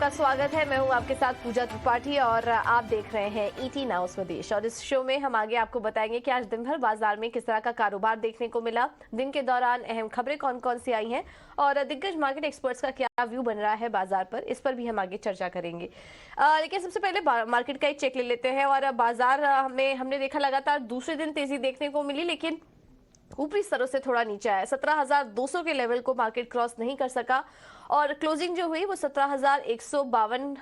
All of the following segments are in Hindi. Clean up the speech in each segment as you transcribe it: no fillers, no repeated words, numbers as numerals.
आपका स्वागत है। मैं हूं आपके साथ पूजा त्रिपाठी और आप देख रहे हैं ईटी नाउ स्वदेश। और इस शो में हम आगे आपको बताएंगे कि आज दिन भर बाजार में किस तरह का कारोबार देखने को मिला, दिन के दौरान अहम खबरें कौन कौन सी आई हैं और दिग्गज मार्केट एक्सपर्ट्स का क्या व्यू बन रहा है बाजार पर, इस पर भी हम आगे चर्चा करेंगे। लेकिन सबसे पहले मार्केट का एक चेक ले लेते हैं। और बाजार में हमने देखा लगातार दूसरे दिन तेजी देखने को मिली, लेकिन ऊपरी स्तरों से थोड़ा नीचे आया। 17,200 के लेवल को मार्केट क्रॉस नहीं कर सका और क्लोजिंग जो हुई वो 17,152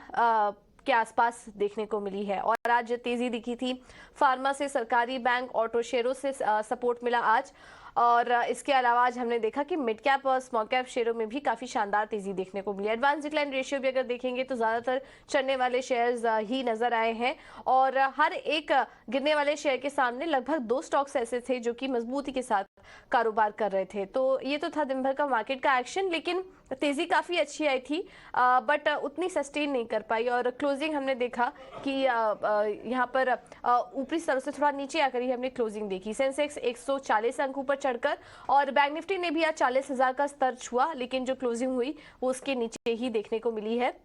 के आसपास देखने को मिली है। और आज तेजी दिखी थी फार्मा से, सरकारी बैंक, ऑटो शेयरों से सपोर्ट मिला आज। और इसके अलावा आज हमने देखा कि मिड कैप और स्मॉल कैप शेयरों में भी काफी शानदार तेजी देखने को मिली। एडवांस डिक्लाइन रेशियो भी अगर देखेंगे तो ज्यादातर चढ़ने वाले शेयर्स ही नजर आए हैं और हर एक गिरने वाले शेयर के सामने लगभग 2 स्टॉक्स ऐसे थे जो कि मजबूती के साथ कारोबार कर रहे थे। तो ये तो था दिन भर का मार्केट का एक्शन, लेकिन तेजी काफी अच्छी आई थी बट उतनी सस्टेन नहीं कर पाई। और क्लोजिंग हमने देखा कि यहाँ पर ऊपरी स्तर से थोड़ा नीचे आकर ही हमने क्लोजिंग देखी। सेंसेक्स 140 अंक ऊपर चढ़कर और बैंक निफ्टी ने भी आज 40,000 का स्तर छुआ, लेकिन जो क्लोजिंग हुई वो उसके नीचे ही देखने को मिली है।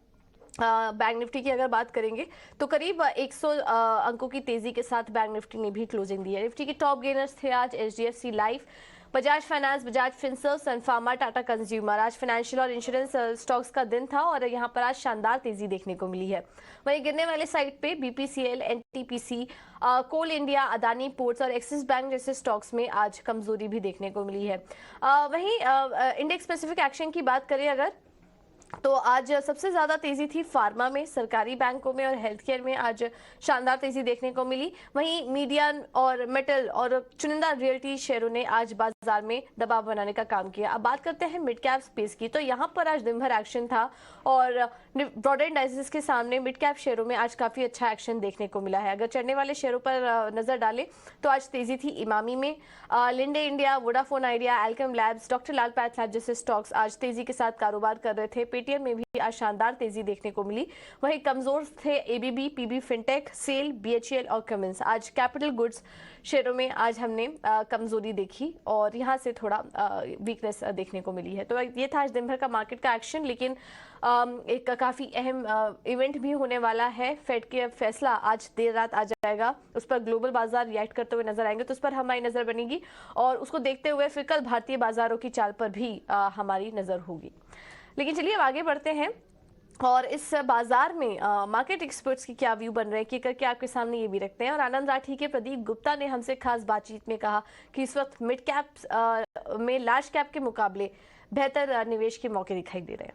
बैंक निफ्टी की अगर बात करेंगे तो करीब 100 अंकों की तेजी के साथ बैंक निफ्टी ने भी क्लोजिंग दी है। निफ्टी के टॉप गेनर्स थे आज HDFC life, Bajaj finance, Bajaj Finserv, sun pharma, Tata consumer. आज फाइनेंशियल और इंश्योरेंस स्टॉक्स का दिन था और यहाँ पर आज शानदार तेजी देखने को मिली है। वहीं गिरने वाले साइड पे बीपीसीएल, एनटीपीसी, कोल इंडिया, अदानी पोर्ट्स और एक्सिस बैंक जैसे स्टॉक्स में आज कमजोरी भी देखने को मिली है। वहीं इंडेक्स स्पेसिफिक एक्शन की बात करें अगर तो आज सबसे ज्यादा तेजी थी फार्मा में, सरकारी बैंकों में और हेल्थ केयर में आज शानदार तेजी देखने को मिली। वहीं मीडिया और मेटल और चुनिंदा रियल्टी शेयरों ने आज बाजार में दबाव बनाने का काम किया। अब बात करते हैं मिड कैप स्पेस की, तो यहां पर आज दिन भर एक्शन था और ब्रॉडर इंडाइसेस के सामने मिड कैप शेयरों में आज काफी अच्छा एक्शन देखने को मिला है। अगर चढ़ने वाले शेयरों पर नजर डालें तो आज तेजी थी इमामी में, Linde India, Vodafone Idea, Alkem labs, doctor Lal path जैसे स्टॉक्स आज तेजी के साथ कारोबार कर रहे थे। पेटीएम में भी आज शानदार तेजी देखने को मिली। वहीं कमजोर थे एबीबी, पीबी फिनटेक, सेल, बीएचईएल और कमिंस। आज कैपिटल गुड्स शेयरों में आज हमने कमजोरी देखी और यहां से थोड़ा वीकनेस देखने को मिली है। तो ये था आज दिन भर का मार्केट का एक्शन, लेकिन एक काफी अहम इवेंट भी होने वाला है। फेड के फैसला आज देर रात आ जाएगा, उस पर ग्लोबल बाजार रिएक्ट करते हुए नजर आएंगे, तो उस पर हमारी नजर बनेगी और उसको देखते हुए फिर कल भारतीय बाजारों की चाल पर भी हमारी नजर होगी। लेकिन चलिए अब आगे बढ़ते हैं और इस बाजार में मार्केट एक्सपर्ट्स की क्या व्यू बन रहे हैं कि करके आपके सामने ये भी रखते हैं। और आनंद राठी के प्रदीप गुप्ता ने हमसे खास बातचीत में कहा कि इस वक्त मिड कैप में लार्ज कैप के मुकाबले बेहतर निवेश के मौके दिखाई दे रहे हैं।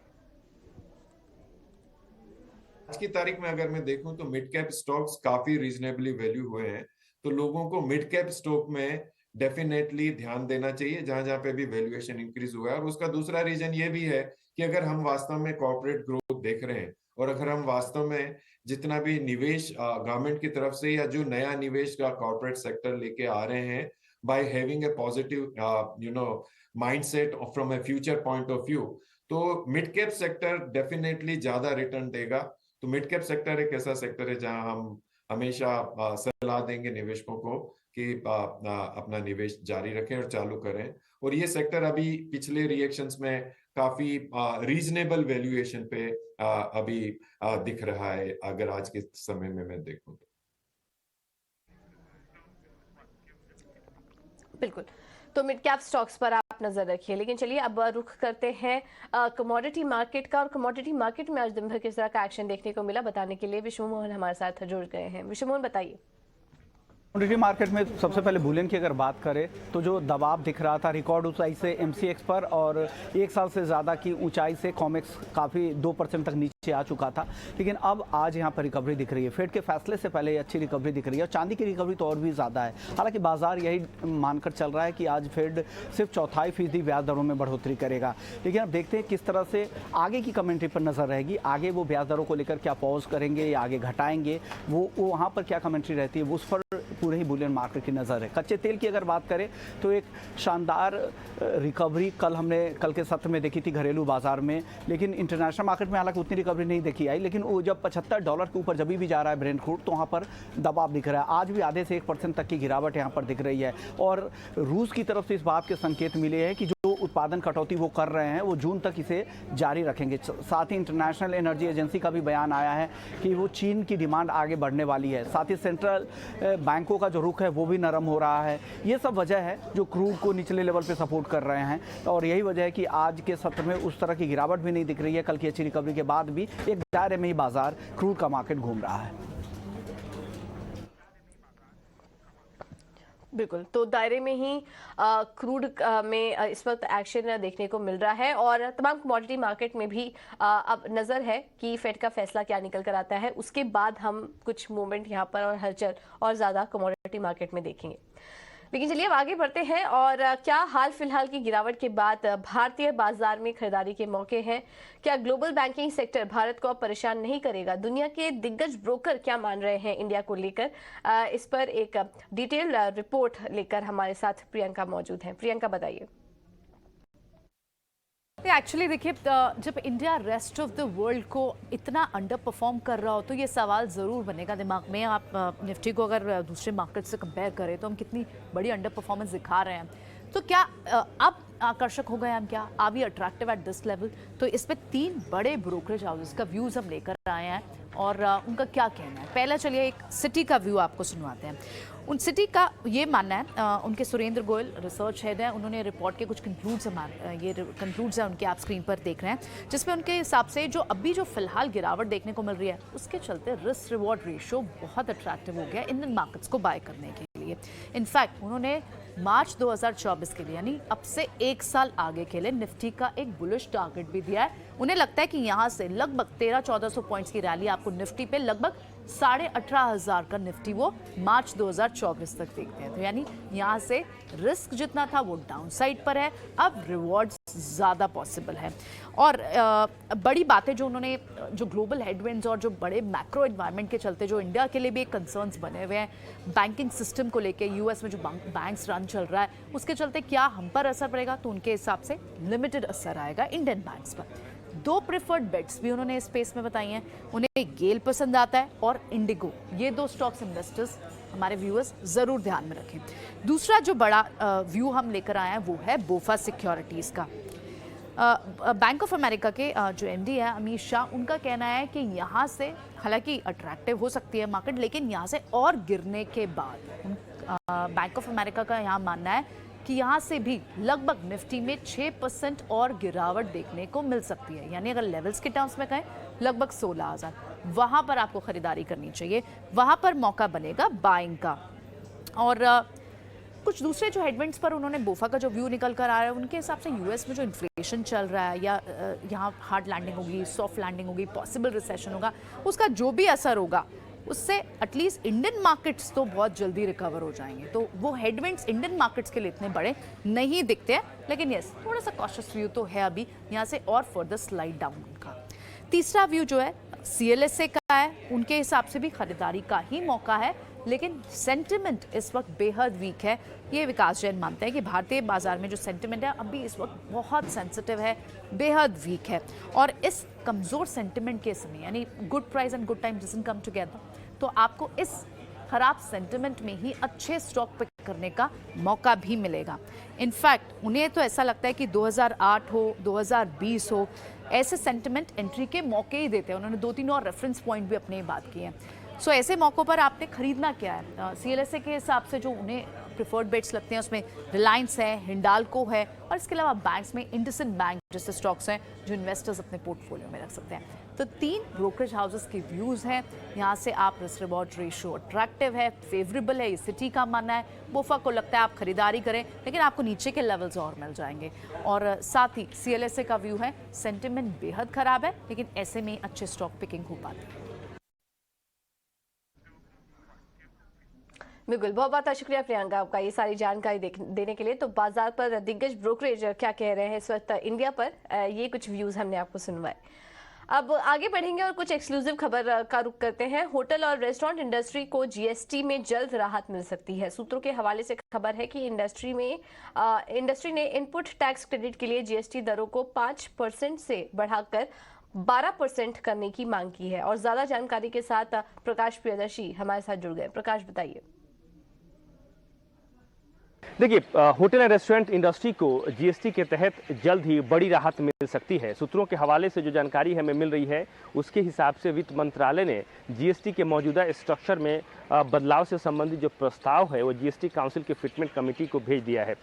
आज की तारीख में अगर मैं देखूं तो मिड कैप स्टॉक्स काफी रीजनेबली वैल्यू हुए हैं, तो लोगों को मिड कैप स्टॉक में डेफिनेटली ध्यान देना चाहिए जहां जहां पे भी वैल्यूएशन इंक्रीज हुआ है। और उसका दूसरा रीजन ये भी है कि अगर हम वास्तव में कॉर्पोरेट ग्रोथ देख रहे हैं और अगर हम वास्तव में जितना भी निवेश गवर्नमेंट की तरफ से या जो नया निवेश का कॉर्पोरेट सेक्टर लेके आ रहे हैं by having a positive mindset from A future point of view, तो मिड कैप सेक्टर डेफिनेटली ज्यादा रिटर्न देगा। तो मिड कैप सेक्टर एक ऐसा सेक्टर है जहां हम हमेशा सलाह देंगे निवेशकों को कि अपना निवेश जारी रखें और चालू करें। और ये सेक्टर अभी पिछले रिएक्शंस में काफी रीजनेबल वैल्यूएशन पे अभी दिख रहा है अगर आज के समय में मैं देखूं तो। बिल्कुल, तो मिड कैप स्टॉक्स पर आप नजर रखिए। लेकिन चलिए अब रुख करते हैं कमोडिटी मार्केट का। और कमोडिटी मार्केट में आज दिन भर किस तरह का एक्शन देखने को मिला, बताने के लिए विश्व मोहन हमारे साथ जुड़ गए हैं। विश्व मोहन बताइए। कमोडिटी मार्केट में सबसे पहले बुलियन की अगर बात करें तो जो दबाव दिख रहा था रिकॉर्ड ऊंचाई से एमसीएक्स पर और 1 साल से ज़्यादा की ऊंचाई से कॉमेक्स काफ़ी 2% तक नीचे आ चुका था, लेकिन अब आज यहां पर रिकवरी दिख रही है। फेड के फैसले से पहले अच्छी रिकवरी दिख रही है और चांदी की रिकवरी तो और भी ज़्यादा है। हालांकि बाजार यही मानकर चल रहा है कि आज फेड सिर्फ 4.5% ब्याज दरों में बढ़ोतरी करेगा, लेकिन अब देखते हैं किस तरह से आगे की कमेंट्री पर नजर रहेगी। आगे वो ब्याज दरों को लेकर क्या पॉज करेंगे या आगे घटाएंगे, वो वहाँ पर क्या कमेंट्री रहती है, उस पर पूरे ही बुलियन मार्केट की नज़र है। कच्चे तेल की अगर बात करें तो एक शानदार रिकवरी कल के सत्र में देखी थी घरेलू बाजार में, लेकिन इंटरनेशनल मार्केट में हालांकि उतनी रिकवरी नहीं देखी आई। लेकिन वो जब $75 के ऊपर जब भी जा रहा है ब्रेंट क्रूड, तो वहाँ पर दबाव दिख रहा है। आज भी आधे से 1% तक की गिरावट यहाँ पर दिख रही है। और रूस की तरफ से इस बात के संकेत मिले हैं कि जो उत्पादन कटौती वो कर रहे हैं वो जून तक इसे जारी रखेंगे। साथ ही इंटरनेशनल एनर्जी एजेंसी का भी बयान आया है कि वो चीन की डिमांड आगे बढ़ने वाली है। साथ ही सेंट्रल बैंकों का जो रुख है वो भी नरम हो रहा है। ये सब वजह है जो क्रूड को निचले लेवल पे सपोर्ट कर रहे हैं, और यही वजह है कि आज के सत्र में उस तरह की गिरावट भी नहीं दिख रही है। कल की अच्छी रिकवरी के बाद भी एक दायरे में ही बाजार क्रूड का मार्केट घूम रहा है। बिल्कुल, तो दायरे में ही क्रूड में इस वक्त एक्शन देखने को मिल रहा है, और तमाम कमोडिटी मार्केट में भी अब नज़र है कि फेड का फैसला क्या निकल कर आता है। उसके बाद हम कुछ मूवमेंट यहाँ पर और हलचल और ज़्यादा कमोडिटी मार्केट में देखेंगे। लेकिन चलिए अब आगे बढ़ते हैं, और क्या हाल फिलहाल की गिरावट के बाद भारतीय बाजार में खरीदारी के मौके हैं? क्या ग्लोबल बैंकिंग सेक्टर भारत को अब परेशान नहीं करेगा? दुनिया के दिग्गज ब्रोकर क्या मान रहे हैं इंडिया को लेकर? इस पर एक डिटेल रिपोर्ट लेकर हमारे साथ प्रियंका मौजूद हैं। प्रियंका, बताइए। एक्चुअली देखिए, जब India rest of the world को इतना अंडर परफॉर्म कर रहा हो तो ये सवाल ज़रूर बनेगा दिमाग में। आप निफ्टी को अगर दूसरे मार्केट से कंपेयर करें तो हम कितनी बड़ी अंडर परफॉर्मेंस दिखा रहे हैं, तो क्या अब आकर्षक हो गए हम? क्या are we attractive at this level? तो इस पे 3 बड़े ब्रोकरेज हाउसेस का व्यूज़ हम लेकर आए हैं और उनका क्या कहना है। पहला चलिए एक सिटी का व्यू आपको सुनवाते हैं। उन सिटी का ये मानना है, उनके सुरेंद्र गोयल रिसर्च हेड है, उन्होंने रिपोर्ट के कुछ कंक्लूड्स हैं उनके, आप स्क्रीन पर देख रहे हैं, जिसमें उनके हिसाब से जो अभी जो फिलहाल गिरावट देखने को मिल रही है उसके चलते रिस्क रिवॉर्ड रेशियो बहुत अट्रैक्टिव हो गया इंडियन मार्केट्स को बाय करने के लिए। इनफैक्ट उन्होंने मार्च 2024 के लिए, यानी अब से 1 साल आगे के लिए निफ्टी का एक बुलिश टारगेट भी दिया है। उन्हें लगता है कि यहाँ से लगभग 1300-1400 पॉइंट्स की रैली आपको निफ्टी पे लगभग 18,500 का निफ्टी वो मार्च 2024 तक देखते हैं। तो यानी यहाँ से रिस्क जितना था वो डाउन साइड पर है, अब रिवॉर्ड्स ज़्यादा पॉसिबल है। और बड़ी बातें जो उन्होंने, जो ग्लोबल हेडविंड्स और जो बड़े मैक्रो एनवायरनमेंट के चलते जो इंडिया के लिए भी एक कंसर्न्स बने हुए हैं, बैंकिंग सिस्टम को लेके यूएस में जो बैंक्स रन चल रहा है उसके चलते क्या हम पर असर पड़ेगा, तो उनके हिसाब से लिमिटेड असर आएगा इंडियन बैंक्स पर। 2 प्रेफर्ड बेट्स भी उन्होंने स्पेस में बताई हैं। उन्हें गेल पसंद आता है और इंडिगो, ये 2 स्टॉक्स इन्वेस्टर्स हमारे व्यूअर्स ज़रूर ध्यान में रखें। दूसरा जो बड़ा व्यू हम लेकर आए हैं वो है बोफा सिक्योरिटीज़ का। बैंक ऑफ अमेरिका के जो एमडी है अमित शाह, उनका कहना है कि यहाँ से हालांकि अट्रैक्टिव हो सकती है मार्केट, लेकिन यहाँ से और गिरने के बाद बैंक ऑफ अमेरिका का यहाँ मानना है कि यहाँ से भी लगभग निफ्टी में 6% और गिरावट देखने को मिल सकती है। यानी अगर लेवल्स के टर्म्स में कहें लगभग 16,000, वहाँ पर आपको खरीदारी करनी चाहिए, वहाँ पर मौका बनेगा बाइंग का। और कुछ दूसरे जो हेडविंड्स पर उन्होंने बोफा का जो व्यू निकल कर आ रहा है, उनके हिसाब से यूएस में जो इन्फ्लेशन चल रहा है या यहाँ हार्ड लैंडिंग होगी, सॉफ्ट लैंडिंग होगी, पॉसिबल रिसेशन होगा, उसका जो भी असर होगा उससे एटलीस्ट इंडियन मार्केट्स तो बहुत जल्दी रिकवर हो जाएंगे। तो वो हेडविंड्स इंडियन मार्केट्स के लिए इतने बड़े नहीं दिखते हैं, लेकिन यस थोड़ा सा कॉशियस व्यू तो है अभी यहाँ से और फर्दर स्लाइड डाउन का। तीसरा व्यू जो है CLSA का है, उनके हिसाब से भी खरीदारी का ही मौका है, लेकिन सेंटिमेंट इस वक्त बेहद वीक है। ये विकास जैन मानते हैं कि भारतीय बाजार में जो सेंटिमेंट है अभी इस वक्त बहुत सेंसिटिव है, बेहद वीक है, और इस कमज़ोर सेंटिमेंट के समय यानी good price and good time doesn't come together, तो आपको इस खराब सेंटिमेंट में ही अच्छे स्टॉक पिक करने का मौका भी मिलेगा। इनफैक्ट उन्हें तो ऐसा लगता है कि 2008 हो, 2020 हो, ऐसे सेंटिमेंट एंट्री के मौके ही देते हैं। उन्होंने 2-3 और रेफरेंस पॉइंट भी अपने बात किए हैं। सो ऐसे मौक़ों पर आपने खरीदना क्या है? CLSA के हिसाब से जो उन्हें प्रिफर्ड बेट्स लगते हैं उसमें रिलायंस है, हिंडाल्को है, और इसके अलावा बैंक्स में इंडसइंड बैंक जैसे स्टॉक्स हैं जो इन्वेस्टर्स अपने पोर्टफोलियो में रख सकते हैं। तो 3 ब्रोकरेज हाउसेस के व्यूज़ हैं। यहाँ से आप रिस्क रिवॉर्ड रेशियो अट्रैक्टिव है, फेवरेबल है, ये सिटी का मानना है। बोफा को लगता है आप खरीदारी करें, लेकिन आपको नीचे के लेवल्स और मिल जाएंगे। और साथ ही CLSA का व्यू है सेंटिमेंट बेहद ख़राब है, लेकिन ऐसे में अच्छे स्टॉक पिकिंग हो पाती है। बिल्कुल, बहुत बहुत शुक्रिया प्रियंका आपका ये सारी जानकारी देने के लिए। तो बाजार पर दिग्गज ब्रोकरेज क्या कह रहे हैं इस वक्त इंडिया पर, ये कुछ व्यूज हमने आपको सुनवाए। अब आगे बढ़ेंगे और कुछ एक्सक्लूसिव खबर का रुख करते हैं। होटल और रेस्टोरेंट इंडस्ट्री को जीएसटी में जल्द राहत मिल सकती है। सूत्रों के हवाले से खबर है कि इंडस्ट्री ने इनपुट टैक्स क्रेडिट के लिए जीएसटी दरों को 5% से बढ़ाकर 12% करने की मांग की है। और ज्यादा जानकारी के साथ प्रकाश प्रियदर्शी हमारे साथ जुड़ गए। प्रकाश, बताइए। देखिए, होटल एंड रेस्टोरेंट इंडस्ट्री को जीएसटी के तहत जल्द ही बड़ी राहत मिल सकती है। सूत्रों के हवाले से जो जानकारी हमें मिल रही है उसके हिसाब से वित्त मंत्रालय ने जीएसटी के मौजूदा स्ट्रक्चर में बदलाव से संबंधित जो प्रस्ताव है वो जीएसटी काउंसिल के फिटमेंट कमेटी को भेज दिया है।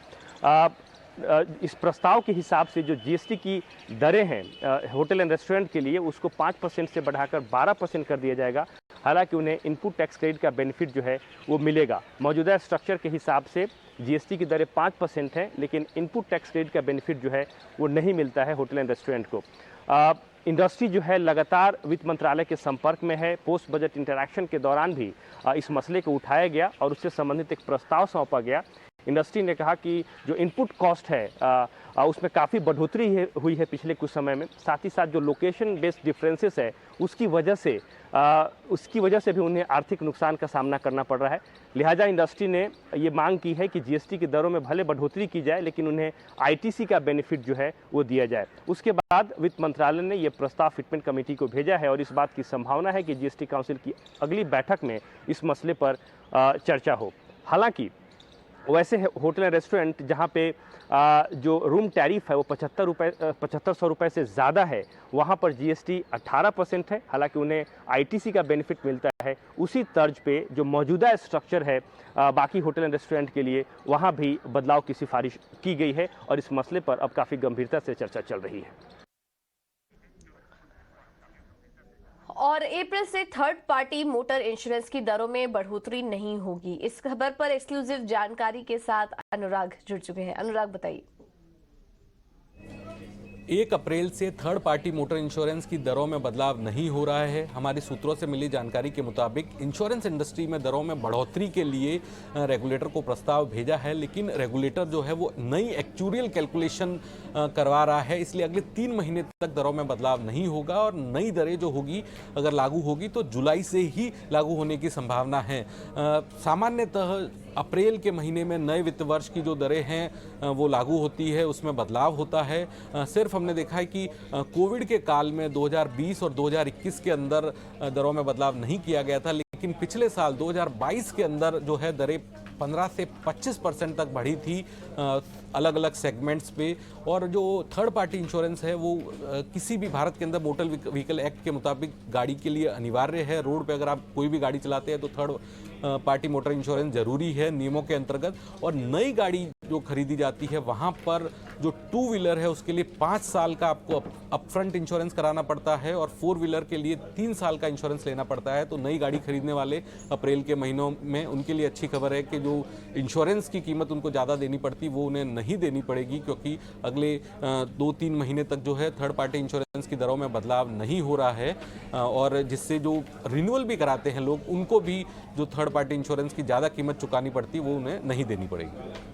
इस प्रस्ताव के हिसाब से जो जीएसटी की दरें हैं होटल एंड रेस्टोरेंट के लिए उसको 5% से बढ़ाकर 12% कर दिया जाएगा। हालांकि उन्हें इनपुट टैक्स क्रेडिट का बेनिफिट जो है वो मिलेगा। मौजूदा स्ट्रक्चर के हिसाब से जीएसटी की दरें 5% है, लेकिन इनपुट टैक्स क्रेडिट का बेनिफिट जो है वो नहीं मिलता है होटल एंड रेस्टोरेंट को। इंडस्ट्री जो है लगातार वित्त मंत्रालय के संपर्क में है। पोस्ट बजट इंटरैक्शन के दौरान भी इस मसले को उठाया गया और उससे संबंधित एक प्रस्ताव सौंपा गया। इंडस्ट्री ने कहा कि जो इनपुट कॉस्ट है उसमें काफ़ी बढ़ोतरी हुई है पिछले कुछ समय में। साथ ही साथ जो लोकेशन बेस्ड डिफरेंसेस है उसकी वजह से भी उन्हें आर्थिक नुकसान का सामना करना पड़ रहा है। लिहाजा इंडस्ट्री ने ये मांग की है कि जीएसटी की दरों में भले बढ़ोतरी की जाए, लेकिन उन्हें आईटीसी का बेनिफिट जो है वो दिया जाए। उसके बाद वित्त मंत्रालय ने ये प्रस्ताव फिटमेंट कमेटी को भेजा है और इस बात की संभावना है कि जीएसटी काउंसिल की अगली बैठक में इस मसले पर चर्चा हो। हालांकि वैसे होटल एंड रेस्टोरेंट जहाँ पे जो रूम टैरिफ है वो 7500 रुपये से ज़्यादा है, वहाँ पर जीएसटी 18% है। हालांकि उन्हें आईटीसी का बेनिफिट मिलता है। उसी तर्ज पे जो मौजूदा स्ट्रक्चर है बाकी होटल एंड रेस्टोरेंट के लिए, वहाँ भी बदलाव की सिफारिश की गई है और इस मसले पर अब काफ़ी गंभीरता से चर्चा चल रही है। और अप्रैल से थर्ड पार्टी मोटर इंश्योरेंस की दरों में बढ़ोतरी नहीं होगी। इस खबर पर एक्सक्लूसिव जानकारी के साथ अनुराग जुड़ चुके हैं। अनुराग, बताइए। 1 अप्रैल से थर्ड पार्टी मोटर इंश्योरेंस की दरों में बदलाव नहीं हो रहा है। हमारी सूत्रों से मिली जानकारी के मुताबिक इंश्योरेंस इंडस्ट्री में दरों में बढ़ोतरी के लिए रेगुलेटर को प्रस्ताव भेजा है, लेकिन रेगुलेटर जो है वो नई एक्चुरियल कैलकुलेशन करवा रहा है। इसलिए अगले 3 महीने तक दरों में बदलाव नहीं होगा और नई दरें जो होगी अगर लागू होगी तो जुलाई से ही लागू होने की संभावना है। सामान्यतः अप्रैल के महीने में नए वित्त वर्ष की जो दरें हैं वो लागू होती है, उसमें बदलाव होता है। सिर्फ हमने देखा है कि कोविड के काल में 2020 और 2021 के अंदर दरों में बदलाव नहीं किया गया था, लेकिन पिछले साल 2022 के अंदर जो है दरें 15 से 25% तक बढ़ी थी अलग अलग सेगमेंट्स पे। और जो थर्ड पार्टी इंश्योरेंस है वो किसी भी भारत के अंदर मोटर व्हीकल एक्ट के मुताबिक गाड़ी के लिए अनिवार्य है। रोड पे अगर आप कोई भी गाड़ी चलाते हैं तो थर्ड पार्टी मोटर इंश्योरेंस जरूरी है नियमों के अंतर्गत। और नई गाड़ी जो खरीदी जाती है वहाँ पर जो 2 व्हीलर है उसके लिए 5 साल का आपको अपफ्रंट इंश्योरेंस कराना पड़ता है और 4 व्हीलर के लिए 3 साल का इंश्योरेंस लेना पड़ता है। तो नई गाड़ी खरीदने वाले अप्रैल के महीनों में उनके लिए अच्छी खबर है कि जो इंश्योरेंस की कीमत उनको ज़्यादा देनी पड़ती वो उन्हें नहीं देनी पड़ेगी, क्योंकि अगले 2-3 महीने तक जो है थर्ड पार्टी इंश्योरेंस की दरों में बदलाव नहीं हो रहा है। और जिससे जो रिन्यूअल भी कराते हैं लोग, उनको भी जो थर्ड पार्टी इंश्योरेंस की ज़्यादा कीमत चुकानी पड़ती वो उन्हें नहीं देनी पड़ेगी।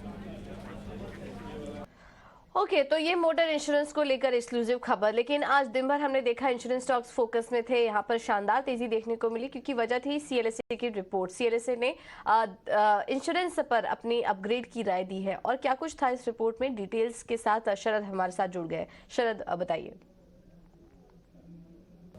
ओके, तो ये मोटर इंश्योरेंस को लेकर एक्सक्लूसिव खबर। लेकिन आज दिन भर हमने देखा इंश्योरेंस स्टॉक्स फोकस में थे। यहाँ पर शानदार तेजी देखने को मिली क्योंकि वजह थी सीएलएसए की रिपोर्ट। सीएलएसए ने इंश्योरेंस पर अपनी अपग्रेड की राय दी है। और क्या कुछ था इस रिपोर्ट में, डिटेल्स के साथ शरद हमारे साथ जुड़ गए। शरद, बताइए।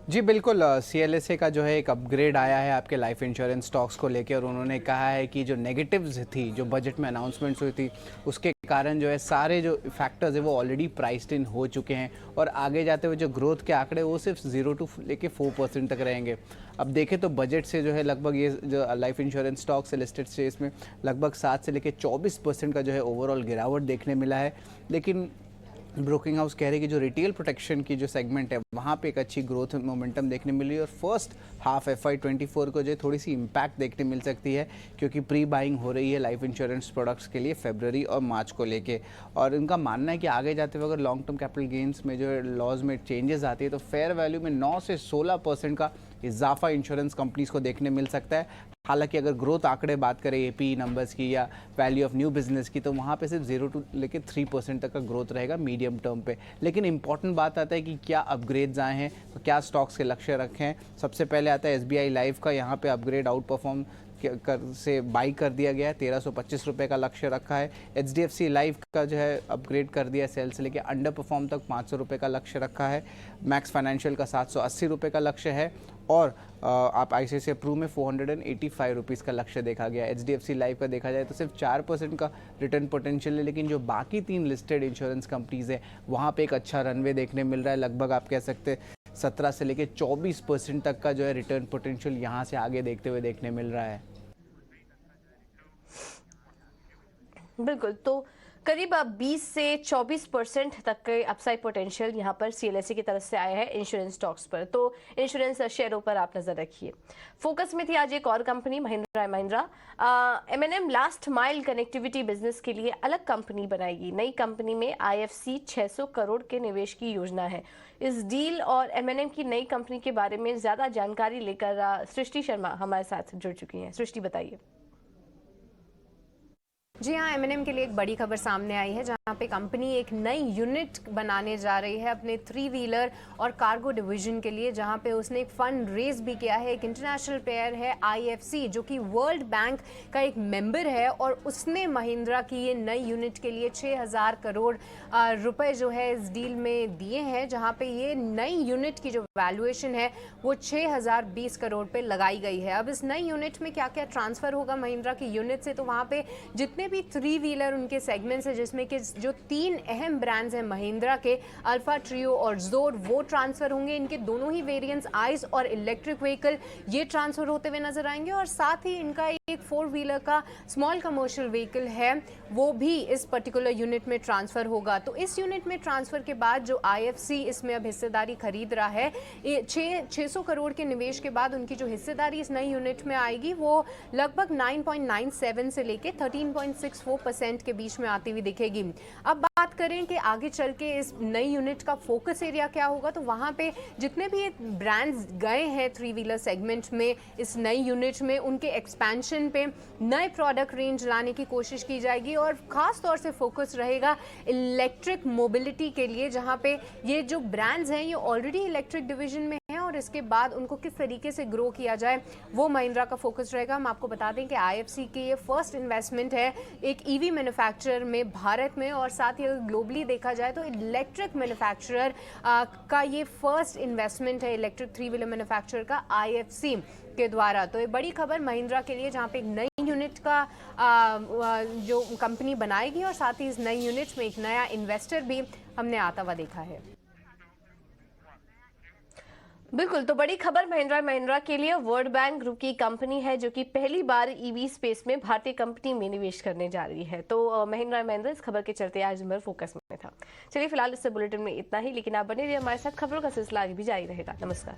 जी बिल्कुल, सीएलएसए का जो है एक अपग्रेड आया है आपके लाइफ इंश्योरेंस स्टॉक्स को लेकर और उन्होंने कहा है कि जो नेगेटिव्स थी, जो बजट में अनाउंसमेंट्स हुई थी, उसके कारण जो है सारे जो फैक्टर्स है वो ऑलरेडी प्राइस्ड इन हो चुके हैं और आगे जाते हुए जो ग्रोथ के आंकड़े वो सिर्फ 0 to लेके 4% तक रहेंगे। अब देखें तो बजट से जो है लगभग ये जो life insurance stocks listed stage में लगभग 7 से लेकर 24% का जो है ओवरऑल गिरावट देखने मिला है। लेकिन ब्रोकिंग हाउस कह रहे हैं कि जो रिटेल प्रोटेक्शन की जो सेगमेंट है वहाँ पे एक अच्छी ग्रोथ मोमेंटम देखने मिली और फर्स्ट हाफ FY24 को जो थोड़ी सी इम्पैक्ट देखने मिल सकती है, क्योंकि प्री बाइंग हो रही है लाइफ इंश्योरेंस प्रोडक्ट्स के लिए फरवरी और मार्च को लेके। और उनका मानना है कि आगे जाते हुए अगर लॉन्ग टर्म कैपिटल गेंस में जो लॉज में चेंजेस आती है तो फेयर वैल्यू में 9 से 16% का इजाफा इंश्योरेंस कंपनीज को देखने मिल सकता है। हालांकि अगर ग्रोथ आंकड़े बात करें एपी नंबर्स की या वैल्यू ऑफ न्यू बिजनेस की, तो वहाँ पे सिर्फ 0 to लेके 3% तक का ग्रोथ रहेगा मीडियम टर्म पे। लेकिन इंपॉर्टेंट बात आता है कि क्या अपग्रेड्स आए हैं, तो क्या स्टॉक्स के लक्ष्य रखे हैं। सबसे पहले आता है SBI लाइफ का, यहाँ पे अपग्रेड आउट परफॉर्म से बाई कर दिया गया है, 1325 रुपये का लक्ष्य रखा है। HDFC लाइफ का जो है अपग्रेड कर दिया है, सेल से लेके अंडर परफॉर्म तक 500 रुपये का लक्ष्य रखा है। मैक्स फाइनेंशियल का 780 रुपये का लक्ष्य है और आप ICICI प्रू में 485 रुपीज़ का लक्ष्य देखा गया। HDFC लाइफ का देखा जाए तो सिर्फ 4% का रिटर्न पोटेंशियल है, लेकिन जो बाकी 3 लिस्टेड इंश्योरेंस कंपनीज़ है वहाँ पे एक अच्छा रनवे देखने मिल रहा है। लगभग आप कह सकते हैं 17 से लेके 24% तक का जो है रिटर्न पोटेंशियल यहाँ से आगे देखते हुए देखने मिल रहा है। बिल्कुल, तो करीब 20 से 24% तक के अपसाइड पोटेंशियल यहाँ पर CLSA की तरफ से आया है इंश्योरेंस स्टॉक्स पर। तो इंश्योरेंस शेयरों पर आप नजर रखिए। फोकस में थी आज एक और company Mahindra and Mahindra. M&M last mile connectivity business के लिए अलग कंपनी बनाएगी। नई कंपनी में IFC 600 करोड़ के निवेश की योजना है। इस डील और M&M की नई कंपनी के बारे में ज्यादा जानकारी लेकर सृष्टि शर्मा हमारे साथ जुड़ चुकी हैं। सृष्टि, बताइए। जी हाँ, M&M के लिए एक बड़ी खबर सामने आई है, जहां पे कंपनी एक नई यूनिट बनाने जा रही है अपने 3 व्हीलर और कार्गो डिवीजन के लिए, जहां पे उसने एक फंड रेज भी किया है। एक इंटरनेशनल प्लेयर है IFC, जो कि वर्ल्ड बैंक का एक मेंबर है, और उसने महिंद्रा की ये नई यूनिट के लिए 6000 करोड़ रुपए जो है इस डील में दिए हैं, जहां पे ये नई यूनिट की जो वैल्यूएशन है वो 6020 करोड़ पे लगाई गई है। अब इस नई यूनिट में क्या क्या ट्रांसफर होगा महिंद्रा की यूनिट से, तो वहाँ पे जितने भी 3 व्हीलर उनके सेगमेंट्स है, जिसमें कि जो 3 अहम ब्रांड्स हैं महिंद्रा के, अल्फा, ट्रियो और जोर, वो ट्रांसफर होंगे। इनके दोनों ही वेरिएंट्स आइस और इलेक्ट्रिक व्हीकल ये ट्रांसफर होते हुए नजर आएंगे, और साथ ही इनका एक 4 व्हीलर का स्मॉल कमर्शियल व्हीकल है, वो भी इस पर्टिकुलर यूनिट में ट्रांसफर होगा। तो इस यूनिट में ट्रांसफर के बाद जो IFC इसमें अब हिस्सेदारी खरीद रहा है, 600 करोड़ के निवेश के बाद उनकी जो हिस्सेदारी इस नई यूनिट में आएगी वो लगभग 9.97 से लेके 13.64% के बीच में आती हुई दिखेगी। अब बात करें कि आगे चल के इस नई यूनिट का फोकस एरिया क्या होगा, तो वहाँ पे जितने भी ब्रांड्स गए हैं 3 व्हीलर सेगमेंट में इस नई यूनिट में, उनके एक्सपेंशन पे नए प्रोडक्ट रेंज लाने की कोशिश की जाएगी, और खास तौर से फोकस रहेगा इलेक्ट्रिक मोबिलिटी के लिए, जहाँ पे ये जो ब्रांड्स हैं ये ऑलरेडी इलेक्ट्रिक डिवीजन में हैं, और इसके बाद उनको किस तरीके से ग्रो किया जाए वो महिंद्रा का फोकस रहेगा। हम आपको बता दें कि IFC की ये फर्स्ट इन्वेस्टमेंट है एक EV मैन्युफैक्चरर में भारत में, और साथ ही अगर ग्लोबली देखा जाए तो इलेक्ट्रिक मैन्युफैक्चरर का ये फर्स्ट इन्वेस्टमेंट है इलेक्ट्रिक 3 व्हीलर मैन्युफैक्चरर का IFC के द्वारा। तो ये बड़ी खबर महिंद्रा के लिए, जहाँ पे एक नई यूनिट का जो कंपनी बनाएगी, और साथ ही इस नई यूनिट में एक नया इन्वेस्टर भी हमने आता हुआ देखा है। बिल्कुल, तो बड़ी खबर महिंद्रा महिंद्रा के लिए। वर्ल्ड बैंक ग्रुप की कंपनी है जो कि पहली बार EV स्पेस में भारतीय कंपनी में निवेश करने जा रही है। तो महिंद्रा महिंद्रा इस खबर के चलते आज दिन भर फोकस में था। चलिए फिलहाल इस बुलेटिन में इतना ही, लेकिन आप बने रहिए हमारे साथ, खबरों का सिलसिला आगे भी जारी रहेगा। नमस्कार।